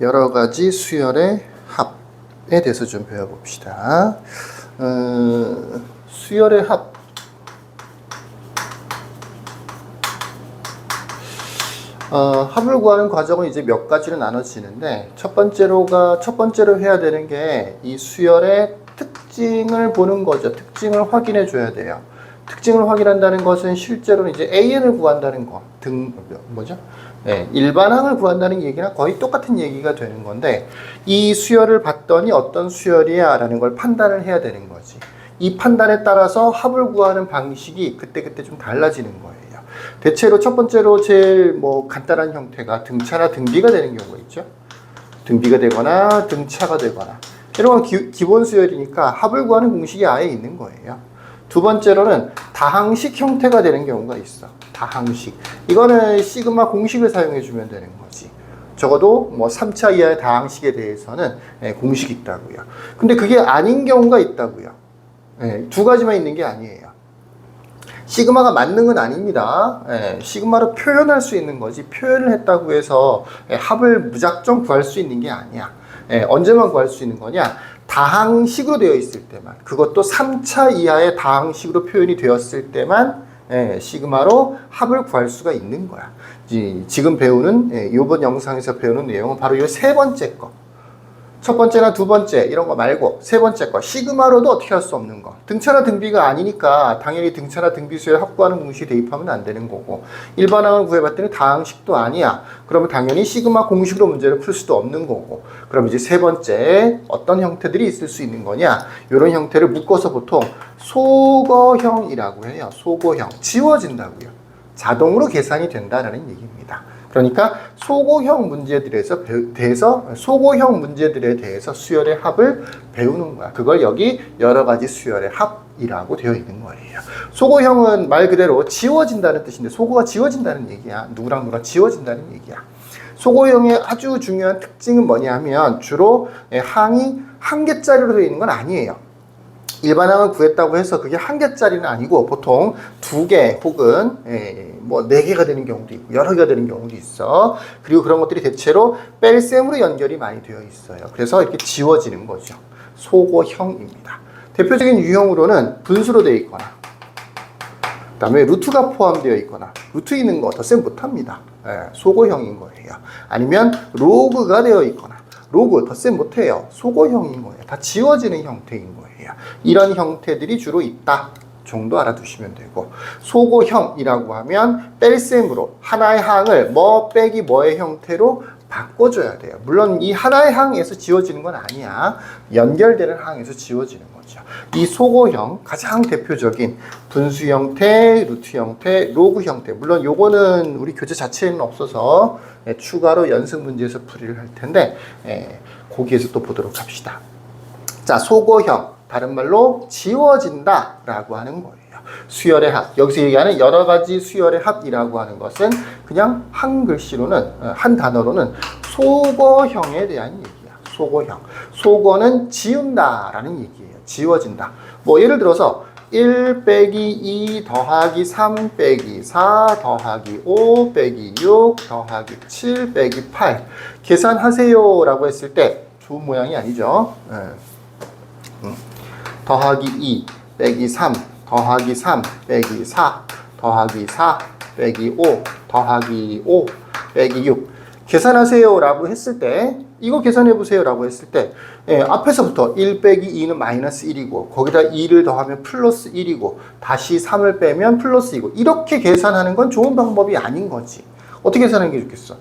여러 가지 수열의 합에 대해서 좀 배워봅시다. 수열의 합. 합을 구하는 과정은 이제 몇 가지로 나눠지는데, 첫 번째로 해야 되는 게 이 수열의 특징을 보는 거죠. 특징을 확인해 줘야 돼요. 특징을 확인한다는 것은 실제로는 이제 AN을 구한다는 거, 네, 일반항을 구한다는 얘기나 거의 똑같은 얘기가 되는 건데, 이 수열을 봤더니 어떤 수열이야 라는 걸 판단을 해야 되는 거지. 이 판단에 따라서 합을 구하는 방식이 그때그때 좀 달라지는 거예요. 대체로 첫 번째로 제일 간단한 형태가 등차나 등비가 되는 경우가 있죠. 등비가 되거나 등차가 되거나 이런 건 기본 수열이니까 합을 구하는 공식이 아예 있는 거예요. 두 번째로는 다항식 형태가 되는 경우가 있어. 다항식. 이거는 시그마 공식을 사용해 주면 되는 거지. 적어도 3차 이하의 다항식에 대해서는 공식이 있다고요. 근데 그게 아닌 경우가 있다고요. 두 가지만 있는 게 아니에요. 시그마가 맞는 건 아닙니다. 시그마로 표현할 수 있는 거지, 표현을 했다고 해서 합을 무작정 구할 수 있는 게 아니야. 언제만 구할 수 있는 거냐? 다항식으로 되어 있을 때만, 그것도 3차 이하의 다항식으로 표현이 되었을 때만 시그마로 합을 구할 수가 있는 거야. 지금 배우는, 이번 영상에서 배우는 내용은 바로 이 세 번째 거. 첫 번째나 두 번째 이런 거 말고 세 번째 거, 시그마로도 어떻게 할 수 없는 거. 등차나 등비가 아니니까 당연히 등차나 등비 수열 합구하는 공식이 대입하면 안 되는 거고, 일반항을 구해봤더니 다항식도 아니야. 그러면 당연히 시그마 공식으로 문제를 풀 수도 없는 거고. 그럼 이제 세 번째 어떤 형태들이 있을 수 있는 거냐, 이런 형태를 묶어서 보통 소거형이라고 해요. 소거형. 지워진다고요. 자동으로 계산이 된다라는 얘기입니다. 그러니까 소고형 문제들에 대해서 수열의 합을 배우는 거야. 그걸 여기 여러 가지 수열의 합이라고 되어 있는 거예요. 소고형은 말 그대로 지워진다는 뜻인데, 소고가 지워진다는 얘기야. 누구랑 지워진다는 얘기야. 소고형의 아주 중요한 특징은 뭐냐 하면, 주로 항이 한 개짜리로 되어 있는 건 아니에요. 일반항을 구했다고 해서 그게 한 개짜리는 아니고, 보통 두 개 혹은 네 개가 되는 경우도 있고 여러 개가 되는 경우도 있어. 그리고 그런 것들이 대체로 뺄셈으로 연결이 많이 되어 있어요. 그래서 이렇게 지워지는 거죠. 소고형입니다. 대표적인 유형으로는 분수로 되어 있거나, 그 다음에 루트가 포함되어 있거나, 루트 있는 거 덧셈 못합니다. 소고형인 거예요. 아니면 로그가 되어 있거나, 로그 덧셈 못해요. 소고형인 거예요. 다 지워지는 형태인 거예요. 이런 형태들이 주로 있다 정도 알아두시면 되고, 소고형이라고 하면 뺄셈으로 하나의 항을 뭐 빼기 뭐의 형태로 바꿔줘야 돼요. 물론 이 하나의 항에서 지워지는 건 아니야. 연결되는 항에서 지워지는 거죠. 이 소고형 가장 대표적인 분수 형태, 루트 형태, 로그 형태. 물론 요거는 우리 교재 자체에는 없어서 추가로 연습 문제에서 풀이를 할 텐데, 거기에서 또 보도록 합시다. 자, 소고형, 다른 말로 지워진다 라고 하는 거예요. 수열의 합, 여기서 얘기하는 여러 가지 수열의 합이라고 하는 것은 그냥 한 글씨로는, 한 단어로는 소거형에 대한 얘기야. 소거형. 소거는 지운다 라는 얘기예요. 지워진다. 예를 들어서 1 빼기 2 더하기 3 빼기 4 더하기 5 빼기 6 더하기 7 빼기 8 계산하세요 라고 했을 때 좋은 모양이 아니죠. 더하기 2 빼기 3 더하기 3 빼기 4 더하기 4 빼기 5 더하기 5 빼기 6 계산하세요 라고 했을 때, 이거 계산해 보세요 라고 했을 때, 앞에서부터 1 빼기 2는 마이너스 1이고 거기다 2를 더하면 플러스 1이고 다시 3을 빼면 플러스 2고, 이렇게 계산하는 건 좋은 방법이 아닌 거지. 어떻게 계산하는 게 좋겠어?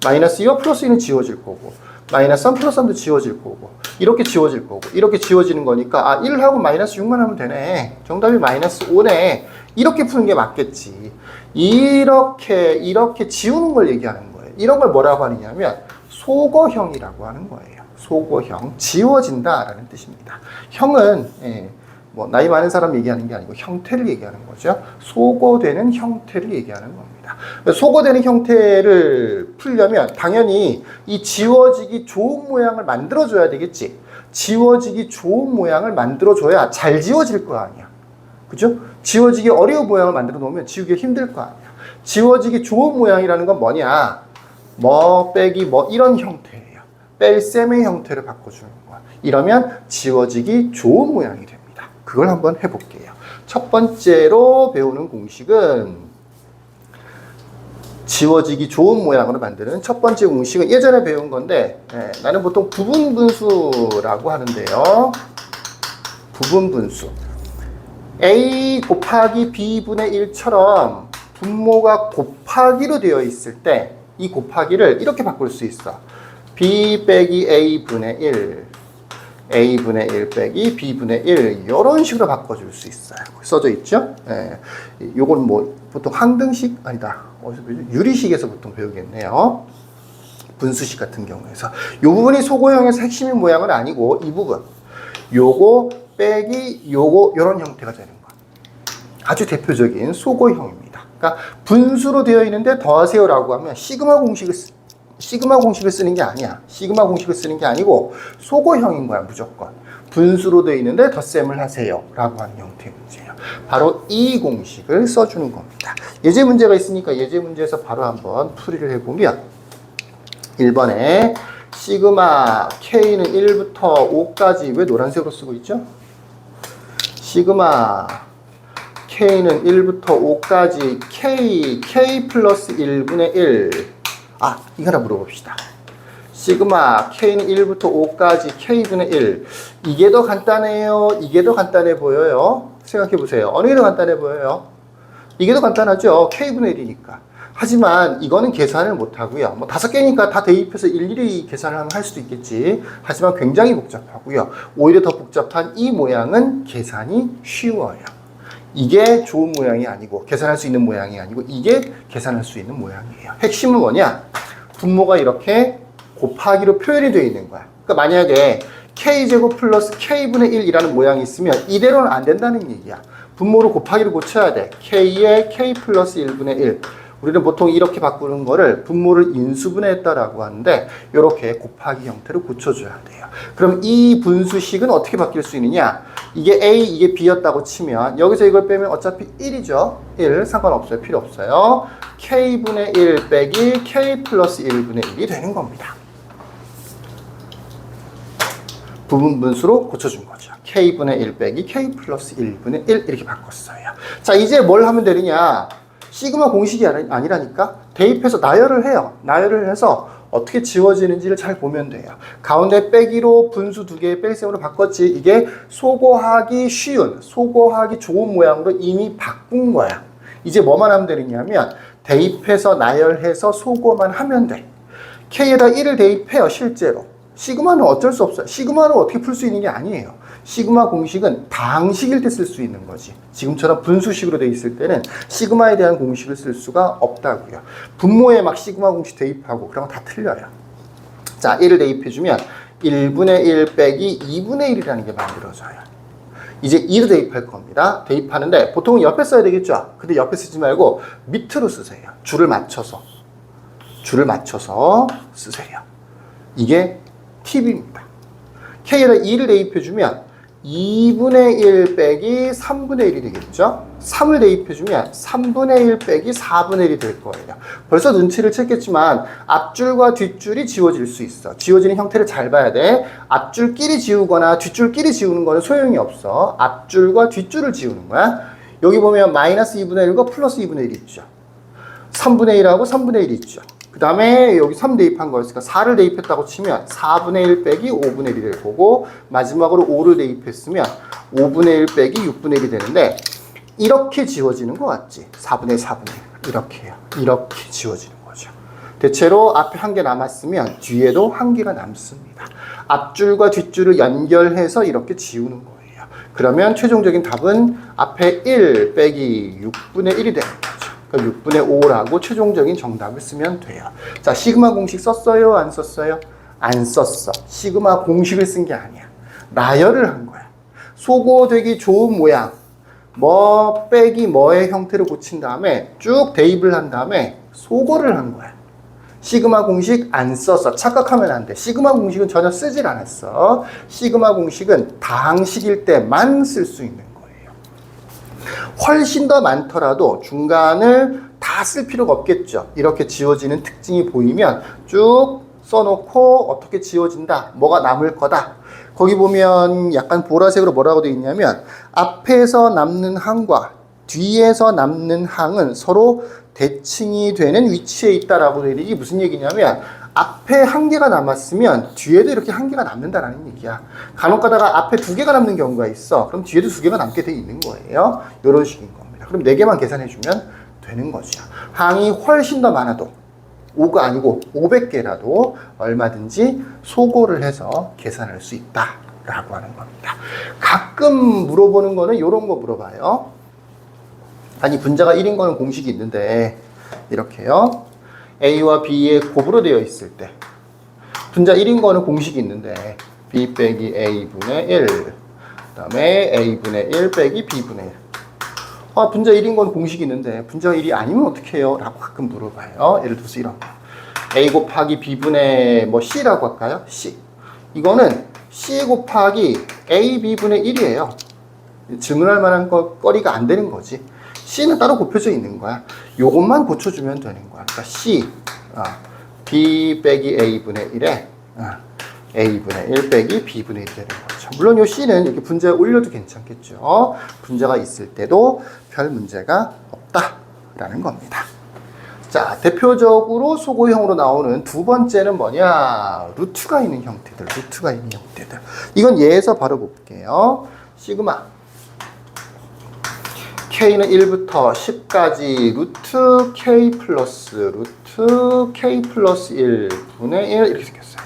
마이너스 2와 플러스 2는 지워질 거고, 마이너스 3 플러스 3도 지워질 거고, 이렇게 지워질 거고, 이렇게 지워지는 거니까 1을 하고 마이너스 6만 하면 되네. 정답이 마이너스 5네. 이렇게 푸는 게 맞겠지. 이렇게 지우는 걸 얘기하는 거예요. 이런 걸 뭐라고 하느냐면 소거형이라고 하는 거예요. 소거형, 지워진다라는 뜻입니다. 형은 나이 많은 사람 얘기하는 게 아니고 형태를 얘기하는 거죠. 소거되는 형태를 얘기하는 겁니다. 소거되는 형태를 풀려면 당연히 이 지워지기 좋은 모양을 만들어줘야 되겠지. 지워지기 좋은 모양을 만들어줘야 잘 지워질 거 아니야. 그죠? 지워지기 어려운 모양을 만들어 놓으면 지우기가 힘들 거 아니야. 지워지기 좋은 모양이라는 건 뭐냐? 뭐 빼기 뭐 이런 형태예요. 뺄셈의 형태를 바꿔주는 거야. 이러면 지워지기 좋은 모양이 됩니다. 그걸 한번 해볼게요. 첫 번째로 배우는 공식은 지워지기 좋은 모양으로 만드는 첫 번째 공식은 예전에 배운 건데 나는 보통 부분분수라고 하는데요. 부분분수. A 곱하기 B분의 1처럼 분모가 곱하기로 되어 있을 때 이 곱하기를 이렇게 바꿀 수 있어. B 빼기 A분의 1, A분의 1 빼기 B분의 1 이런 식으로 바꿔줄 수 있어요. 써져 있죠? 요건 뭐 보통 항등식 아니다. 유리식에서 보통 배우겠네요. 분수식 같은 경우에서 이 부분이 소고형에서 핵심인 모양은 아니고 이 부분 요거 빼기 요거 이런 형태가 되는 거야. 아주 대표적인 소고형입니다. 그러니까 분수로 되어 있는데 더하세요라고 하면 시그마 공식을 쓰는 게 아니야. 시그마 공식을 쓰는 게 아니고 소고형인 거야, 무조건. 분수로 되어 있는데 덧셈을 하세요 라고 하는 형태의 문제예요. 바로 이 공식을 써주는 겁니다. 예제 문제가 있으니까 예제 문제에서 바로 한번 풀이를 해보면 1번에 시그마 K는 1부터 5까지 왜 노란색으로 쓰고 있죠? 시그마 K는 1부터 5까지 K 플러스 1분의 1. 이거 하나 물어봅시다. 시그마 K는 1부터 5까지 K분의 1. 이게 더 간단해요? 이게 더 간단해 보여요? 생각해 보세요. 어느 게 더 간단해 보여요? 이게 더 간단하죠? K분의 1이니까. 하지만 이거는 계산을 못 하고요. 뭐 5개니까 다 대입해서 일일이 계산을 하면 할 수도 있겠지. 하지만 굉장히 복잡하고요. 오히려 더 복잡한 이 모양은 계산이 쉬워요. 이게 좋은 모양이 아니고 계산할 수 있는 모양이 아니고 이게 계산할 수 있는 모양이에요. 핵심은 뭐냐? 분모가 이렇게 곱하기로 표현이 되어 있는 거야. 그러니까 만약에 K제곱 플러스 K분의 1이라는 모양이 있으면 이대로는 안 된다는 얘기야. 분모를 곱하기로 고쳐야 돼. K에 K 플러스 1분의 1. 우리는 보통 이렇게 바꾸는 거를 분모를 인수분해했다라고 하는데 이렇게 곱하기 형태로 고쳐줘야 돼요. 그럼 이 분수식은 어떻게 바뀔 수 있느냐? 이게 A, 이게 B였다고 치면 여기서 이걸 빼면 어차피 1이죠. 1 상관없어요. 필요 없어요. K분의 1 빼기 K 플러스 1분의 1이 되는 겁니다. 부분 분수로 고쳐준 거죠. K분의 1 빼기 K 플러스 1분의 1 이렇게 바꿨어요. 자, 이제 뭘 하면 되느냐? 시그마 공식이 아니라니까 대입해서 나열을 해요. 나열을 해서 어떻게 지워지는지를 잘 보면 돼요. 가운데 빼기로 분수 2개의 뺄셈으로 바꿨지. 이게 소거하기 쉬운, 소거하기 좋은 모양으로 이미 바꾼 거야. 이제 뭐만 하면 되느냐면 대입해서 나열해서 소거만 하면 돼. K에다 1을 대입해요, 실제로. 시그마는 어쩔 수 없어요. 시그마는 어떻게 풀 수 있는 게 아니에요. 시그마 공식은 다항식일 때 쓸 수 있는 거지. 지금처럼 분수식으로 돼 있을 때는 시그마에 대한 공식을 쓸 수가 없다고요. 분모에 막 시그마 공식 대입하고 그런 거 다 틀려요. 자, 1을 대입해주면 1분의 1 빼기 2분의 1이라는 게 만들어져요. 이제 2를 대입할 겁니다. 대입하는데 보통 옆에 써야 되겠죠. 근데 옆에 쓰지 말고 밑으로 쓰세요. 줄을 맞춰서 쓰세요. 이게 팁입니다. K에다 2를 대입해주면 2분의 1 빼기 3분의 1이 되겠죠? 3을 대입해주면 3분의 1 빼기 4분의 1이 될 거예요. 벌써 눈치를 챘겠지만 앞줄과 뒷줄이 지워질 수 있어. 지워지는 형태를 잘 봐야 돼. 앞줄끼리 지우거나 뒷줄끼리 지우는 거는 소용이 없어. 앞줄과 뒷줄을 지우는 거야. 여기 보면 마이너스 2분의 1과 플러스 2분의 1이 있죠. 3분의 1하고 3분의 1이 있죠. 그 다음에 여기 3 대입한 거였으니까 4를 대입했다고 치면 4분의 1 빼기 5분의 1이 될 거고 마지막으로 5를 대입했으면 5분의 1 빼기 6분의 1이 되는데 이렇게 지워지는 거 같지? 4분의 4분의 1 이렇게요. 이렇게 지워지는 거죠. 대체로 앞에 한 개 남았으면 뒤에도 한 개가 남습니다. 앞줄과 뒷줄을 연결해서 이렇게 지우는 거예요. 그러면 최종적인 답은 앞에 1 빼기 6분의 1이 되는 거죠. 6분의 5라고 최종적인 정답을 쓰면 돼요. 자, 시그마 공식 썼어요? 안 썼어요? 안 썼어. 시그마 공식을 쓴 게 아니야. 나열을 한 거야. 소거되기 좋은 모양, 뭐 빼기 뭐의 형태를 고친 다음에 쭉 대입을 한 다음에 소거를 한 거야. 시그마 공식 안 썼어. 착각하면 안 돼. 시그마 공식은 전혀 쓰질 않았어. 시그마 공식은 다항식일 때만 쓸 수 있는 거예요. 훨씬 더 많더라도 중간을 다 쓸 필요가 없겠죠. 이렇게 지워지는 특징이 보이면 쭉 써놓고 어떻게 지워진다, 뭐가 남을 거다. 거기 보면 약간 보라색으로 뭐라고 되어 있냐면 앞에서 남는 항과 뒤에서 남는 항은 서로 대칭이 되는 위치에 있다라고 되어 있는. 이게 무슨 얘기냐면 앞에 한 개가 남았으면 뒤에도 이렇게 한 개가 남는다라는 얘기야. 간혹 가다가 앞에 두 개가 남는 경우가 있어. 그럼 뒤에도 두 개가 남게 돼 있는 거예요. 이런 식인 겁니다. 그럼 네 개만 계산해주면 되는 거죠. 항이 훨씬 더 많아도 5가 아니고 500개라도 얼마든지 소거를 해서 계산할 수 있다라고 하는 겁니다. 가끔 물어보는 거는 이런 거 물어봐요. 아니 분자가 1인 거는 공식이 있는데 이렇게요. A와 B의 곱으로 되어 있을 때 분자 1인 거는 공식이 있는데 B 빼기 A분의 1 그 다음에 A분의 1 빼기 B분의 1 분자 1인 건 공식이 있는데 분자가 1이 아니면 어떻게 해요? 라고 가끔 물어봐요. 예를 들어서 이런 거 A 곱하기 B분의 뭐 C라고 할까요? C 이거는 C 곱하기 A B분의 1이에요. 질문할 만한 거리가 안 되는 거지. C는 따로 곱혀져 있는 거야. 요것만 고쳐주면 되는 거야. 그러니까 C, B 빼기 A분의 1에 A분의 1 빼기 B분의 1이 되는 거죠. 물론 요 C는 이렇게 분자에 올려도 괜찮겠죠. 분자가 있을 때도 별 문제가 없다라는 겁니다. 자, 대표적으로 소고형으로 나오는 두 번째는 뭐냐? 루트가 있는 형태들, 루트가 있는 형태들. 이건 예에서 바로 볼게요. 시그마. K는 1부터 10까지 루트 K 플러스 1분의 1 이렇게 생겼어요.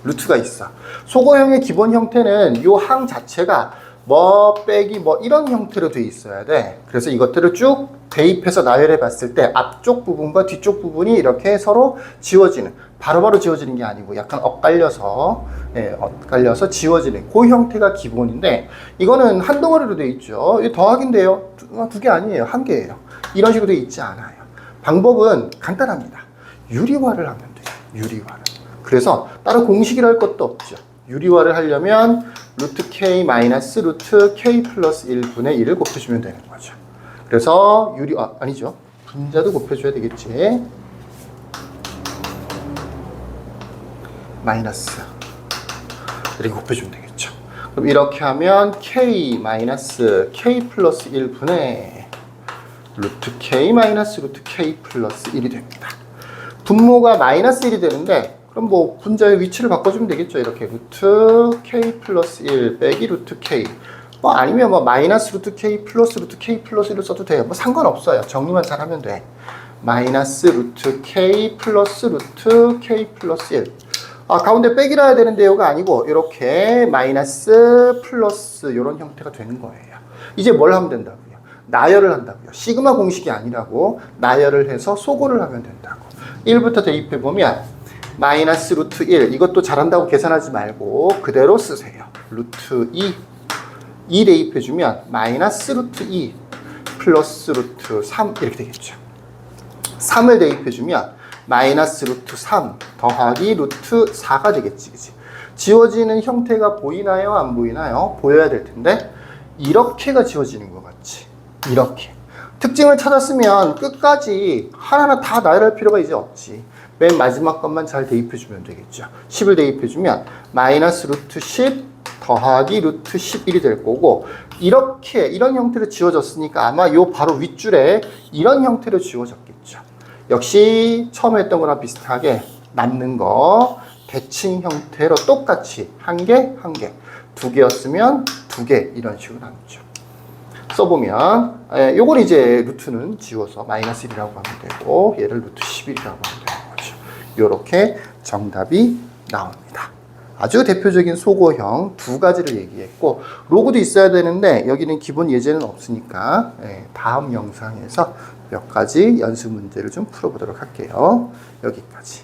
루트가 있어. 소거형의 기본 형태는 요 항 자체가 뭐 빼기 뭐 이런 형태로 돼 있어야 돼. 그래서 이것들을 쭉 대입해서 나열해 봤을 때 앞쪽 부분과 뒤쪽 부분이 이렇게 서로 지워지는, 바로바로 지워지는 게 아니고 약간 엇갈려서 지워지는 그 형태가 기본인데, 이거는 한 덩어리로 돼 있죠. 이 더하기인데요. 두 개 아니에요. 한 개예요. 이런 식으로 돼 있지 않아요. 방법은 간단합니다. 유리화를 하면 돼요. 유리화를. 그래서 따로 공식이라 할 것도 없죠. 유리화를 하려면 루트 K 마이너스 루트 K 플러스 1분의 1을 곱해주면 되는 거죠. 그래서 아니죠. 분자도 곱해줘야 되겠지. 마이너스 이렇게 곱해주면 되겠죠. 그럼 이렇게 하면 K 마이너스 K 플러스 1분의 루트 K 마이너스 루트 K 플러스 1이 됩니다. 분모가 마이너스 1이 되는데 그럼 뭐 분자의 위치를 바꿔주면 되겠죠. 이렇게 루트 K 플러스 1 빼기 루트 K 뭐 아니면 뭐 마이너스 루트 K 플러스 루트 K 플러스 1을 써도 돼요. 뭐 상관없어요. 정리만 잘하면 돼. 마이너스 루트 K 플러스 루트 K 플러스 1 가운데 빼기라 해야 되는데 이거 아니고 이렇게 마이너스 플러스 이런 형태가 되는 거예요. 이제 뭘 하면 된다고요? 나열을 한다고요. 시그마 공식이 아니라고 나열을 해서 소거를 하면 된다고. 1부터 대입해보면 마이너스 루트 1 이것도 잘한다고 계산하지 말고 그대로 쓰세요. 루트 2 대입해주면 마이너스 루트 2 플러스 루트 3 이렇게 되겠죠. 3을 대입해주면 마이너스 루트 3 더하기 루트 4가 되겠지. 그치? 지워지는 형태가 보이나요? 안 보이나요? 보여야 될 텐데 이렇게가 지워지는 것 같지. 이렇게. 특징을 찾았으면 끝까지 하나하나 다 나열할 필요가 이제 없지. 맨 마지막 것만 잘 대입해주면 되겠죠. 10을 대입해주면 마이너스 루트 10 더하기 루트 11이 될 거고, 이렇게 이런 형태로 지워졌으니까 아마 요 바로 윗줄에 이런 형태로 지워졌겠죠. 역시 처음에 했던 거랑 비슷하게 남는 거 대칭 형태로 똑같이 한 개, 한 개, 두 개였으면 두 개 이런 식으로 남죠. 써보면 요걸 이제 루트는 지워서 마이너스 1이라고 하면 되고 얘를 루트 11이라고 하면 되는 거죠. 요렇게 정답이 나옵니다. 아주 대표적인 소거형 두 가지를 얘기했고 로그도 있어야 되는데 여기는 기본 예제는 없으니까 다음 영상에서 몇 가지 연습 문제를 좀 풀어보도록 할게요. 여기까지.